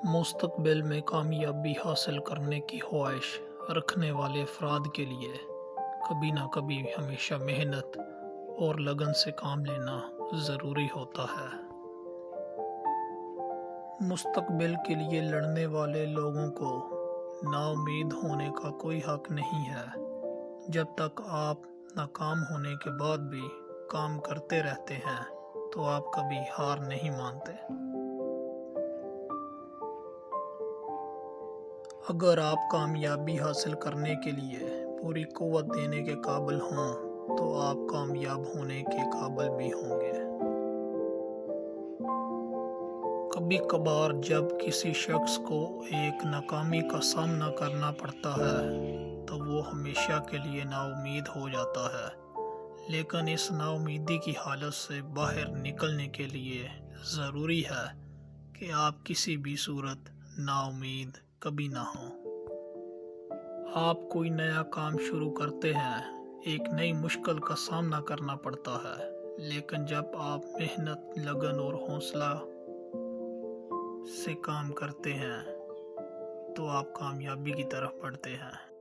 مستقبل میں کامیابی حاصل کرنے کی خواہش رکھنے والے افراد کے لیے کبھی نہ کبھی ہمیشہ محنت اور لگن سے کام لینا ضروری ہوتا ہے۔ مستقبل کے لیے لڑنے والے لوگوں کو نا امید ہونے کا کوئی حق نہیں ہے۔ جب تک آپ ناکام ہونے کے بعد بھی کام کرتے رہتے ہیں تو آپ کبھی ہار نہیں مانتے۔ اگر آپ کامیابی حاصل کرنے کے لیے پوری قوت دینے کے قابل ہوں تو آپ کامیاب ہونے کے قابل بھی ہوں گے۔ کبھی کبھار جب کسی شخص کو ایک ناکامی کا سامنا کرنا پڑتا ہے تو وہ ہمیشہ کے لیے نا امید ہو جاتا ہے، لیکن اس نا امیدی کی حالت سے باہر نکلنے کے لیے ضروری ہے کہ آپ کسی بھی صورت نا امید کبھی نہ ہوں۔ آپ کوئی نیا کام شروع کرتے ہیں، ایک نئی مشکل کا سامنا کرنا پڑتا ہے، لیکن جب آپ محنت، لگن اور حوصلہ سے کام کرتے ہیں تو آپ کامیابی کی طرف بڑھتے ہیں۔